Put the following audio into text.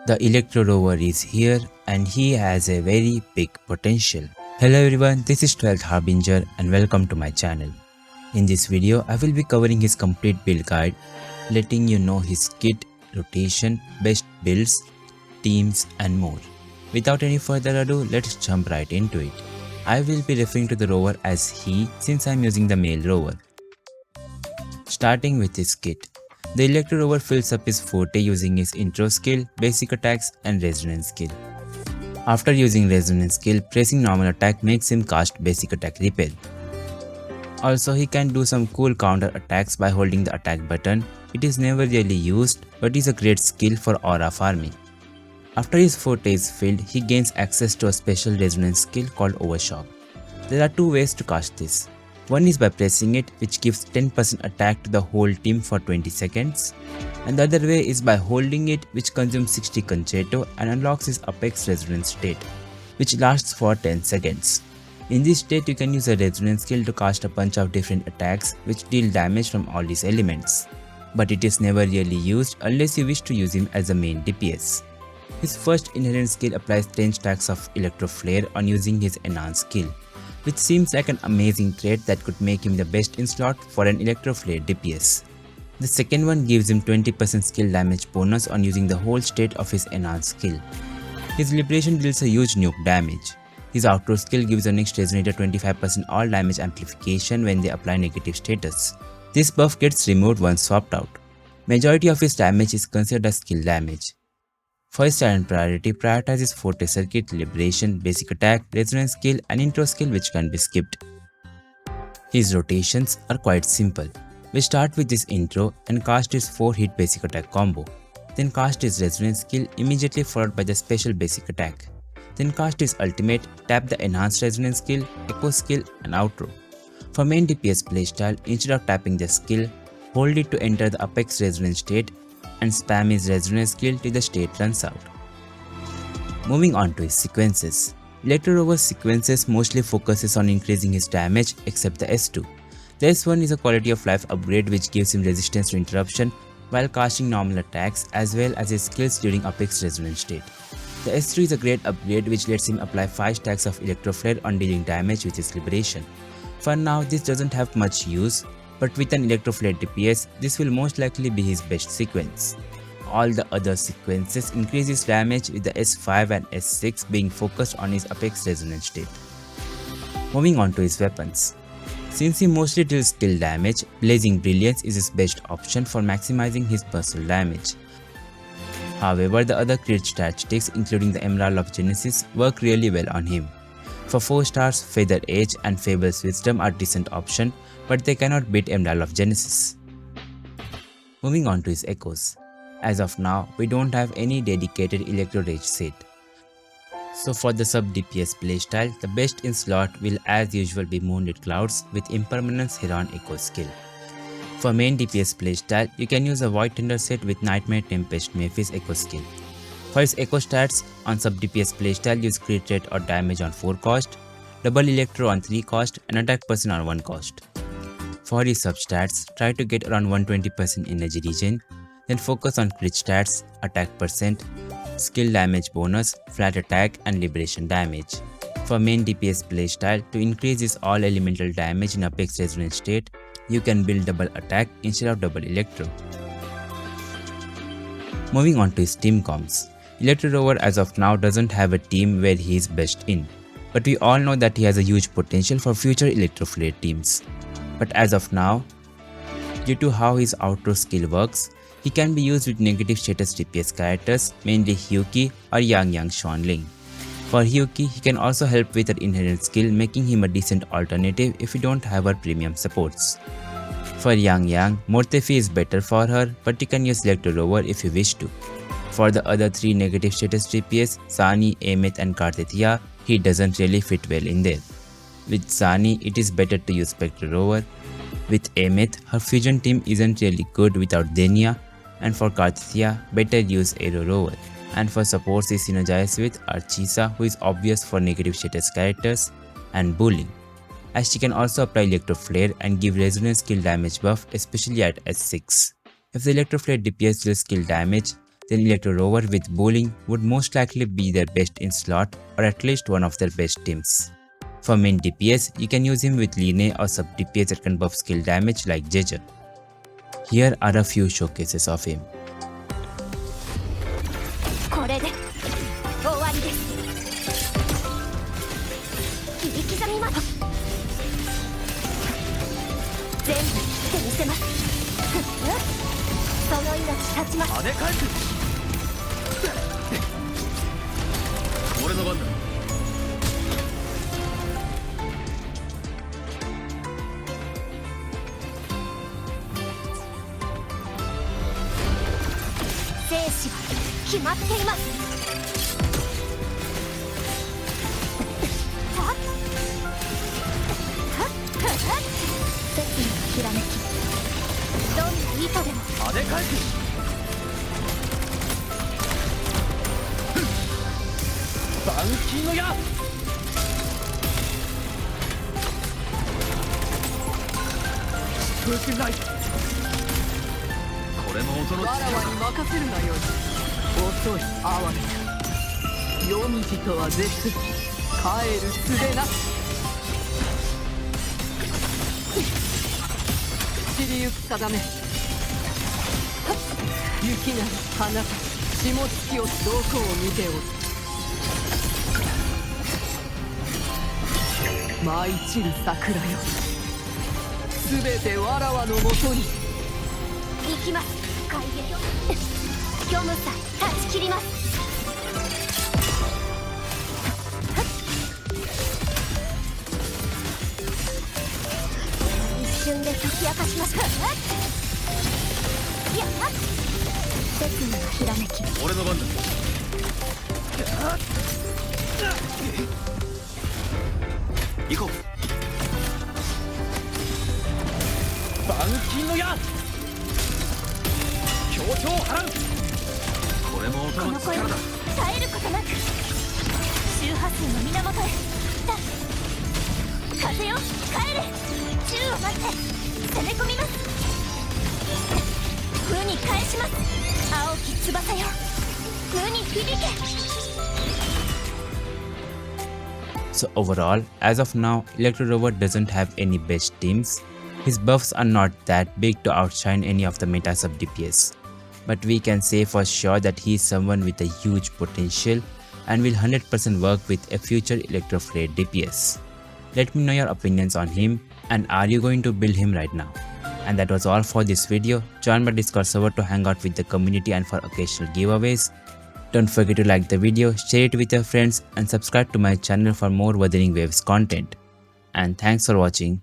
The Electro Rover is here and he has a very big potential. Hello everyone, this is 12th Harbinger and welcome to my channel. In this video, I will be covering his complete build guide, letting you know his kit, rotation, best builds, teams and more. Without any further ado, let's jump right into it. I will be referring to the rover as he since I am using the male rover. Starting with his kit. The Electro Rover fills up his forte using his intro skill, basic attacks and resonance skill. After using resonance skill, pressing normal attack makes him cast basic attack repel. Also, he can do some cool counter attacks by holding the attack button. It is never really used, but is a great skill for aura farming. After his forte is filled, he gains access to a special resonance skill called Overshock. There are two ways to cast this. One is by pressing it, which gives 10% attack to the whole team for 20 seconds, and the other way is by holding it, which consumes 60 Concerto and unlocks his Apex Resonance state, which lasts for 10 seconds. In this state, you can use a resonance skill to cast a bunch of different attacks which deal damage from all these elements, but it is never really used unless you wish to use him as a main DPS. His first inherent skill applies 10 stacks of Electro Flare on using his enhanced skill, which seems like an amazing trait that could make him the best in slot for an Electro Flare DPS. The second one gives him 20% skill damage bonus on using the whole state of his enhanced skill. His Liberation deals a huge nuke damage. His outro skill gives the next resonator 25% all damage amplification when they apply negative status. This buff gets removed once swapped out. Majority of his damage is considered as skill damage. For his talent priority, prioritizes Forte Circuit, Liberation, Basic Attack, Resonance skill and Intro skill which can be skipped. His rotations are quite simple. We start with his intro and cast his 4-hit Basic Attack combo. Then cast his Resonance skill immediately followed by the special Basic Attack. Then cast his ultimate, tap the Enhanced Resonance skill, Echo skill and outro. For main DPS playstyle, instead of tapping the skill, hold it to enter the Apex Resonance state and spam his resonance skill till the state runs out. Moving on to his sequences. Electro Rover's sequences mostly focuses on increasing his damage except the S2. The S1 is a quality of life upgrade which gives him resistance to interruption while casting normal attacks as well as his skills during Apex Resonance state. The S3 is a great upgrade which lets him apply 5 stacks of Electro Flare on dealing damage with his Liberation. For now, this doesn't have much use, but with an Electro Flare DPS, this will most likely be his best sequence. All the other sequences increase his damage with the S5 and S6 being focused on his Apex Resonance state. Moving on to his weapons. Since he mostly deals skill damage, Blazing Brilliance is his best option for maximizing his personal damage. However, the other crit statistics including the Emerald of Genesis work really well on him. For 4 stars, Feather Edge and Fable's Wisdom are decent option, but they cannot beat Emerald of Genesis. Moving on to his echoes. As of now, we don't have any dedicated Electro Rage set. So for the sub DPS playstyle, the best in slot will as usual be Moonlit Clouds with Impermanence Heron Echo skill. For main DPS playstyle, you can use a Void Tender set with Nightmare Tempest Mephis Echo skill. For his echo stats, on sub DPS playstyle use crit rate or damage on 4 cost, double electro on 3 cost and attack percent on 1 cost. For his sub stats, try to get around 120% energy regen, then focus on crit stats, attack percent, skill damage bonus, flat attack and liberation damage. For main DPS playstyle, to increase his all elemental damage in Apex Resonance state, you can build double attack instead of double electro. Moving on to his team comps. Electro Rover as of now doesn't have a team where he is best in, but we all know that he has a huge potential for future Electro Flare teams. But as of now, due to how his outro skill works, he can be used with negative status DPS characters, mainly Hyuki or Yang Xuanling. For Hyuki, he can also help with her inherent skill, making him a decent alternative if you don't have her premium supports. For Yang, Mortefi is better for her, but you can use Electro Rover if you wish to. For the other 3 negative status DPS, Sani, Amit and Kartithia, he doesn't really fit well in there. With Sani, it is better to use Spectre Rover. With Amit, her fusion team isn't really good without Denia, and for Kartithia, better use Aero Rover. And for supports, he synergizes with Archisa, who is obvious for negative status characters, and Bullying, as she can also apply Electro Flare and give resonance skill damage buff, especially at S6. If the Electro Flare DPS deals skill damage, then Electro Rover with bowling would most likely be their best in slot or at least one of their best teams. For main DPS, you can use him with Line or sub DPS that can buff skill damage like Jeja. Here are a few showcases of him. So overall, as of now, Electro Rover doesn't have any best teams. His buffs are not that big to outshine any of the meta sub DPS. But we can say for sure that he is someone with a huge potential and will 100% work with a future Electro Flare DPS. Let me know your opinions on him, and are you going to build him right now? And that was all for this video. Join my Discord server to hang out with the community and for occasional giveaways. Don't forget to like the video, share it with your friends and subscribe to my channel for more Wuthering Waves content. And thanks for watching.